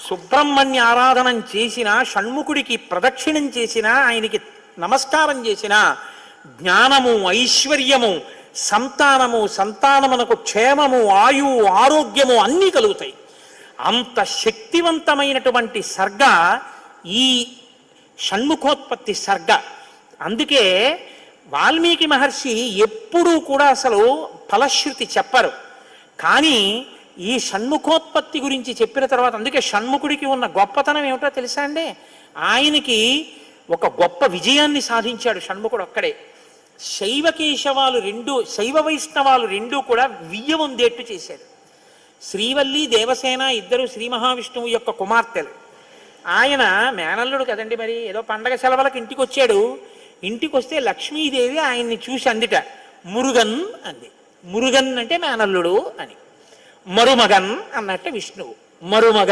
సుబ్రహ్మణ్య ఆరాధనం చేసినా, షణ్ముఖుడికి ప్రదక్షిణం చేసినా, ఆయనకి నమస్కారం చేసినా జ్ఞానము, ఐశ్వర్యము, సంతానమునకు క్షేమము, ఆయువు, ఆరోగ్యము అన్నీ కలుగుతాయి. అంత శక్తివంతమైనటువంటి సర్గ ఈ షణ్ముఖోత్పత్తి సర్గ. అందుకే వాల్మీకి మహర్షి ఎప్పుడూ కూడా అసలు ఫలశ్రుతి చెప్పరు. కానీ ఈ షణ్ముఖోత్పత్తి గురించి చెప్పిన తర్వాత, అందుకే షణ్ముఖుడికి ఉన్న గొప్పతనం ఏమిటో తెలుసా అండి? ఆయనకి ఒక గొప్ప విజయాన్ని సాధించాడు షణ్ముఖుడు ఒక్కడే. శైవ వైష్ణవాలు రెండూ కూడా వియ్యవందేట్టు చేశాడు. శ్రీవల్లి, దేవసేన ఇద్దరు శ్రీ మహావిష్ణువు యొక్క కుమార్తెలు. ఆయన మేనల్లుడు కదండి, మరి ఏదో పండగ సెలవులకు ఇంటికి వచ్చాడు. ఇంటికి వస్తే లక్ష్మీదేవి ఆయన్ని చూసి అందిట, మురుగన్ అంది. మురుగన్ అంటే మేనల్లుడు అని. మరుమగన్ అన్నట్టు విష్ణువు, మరుమగన్.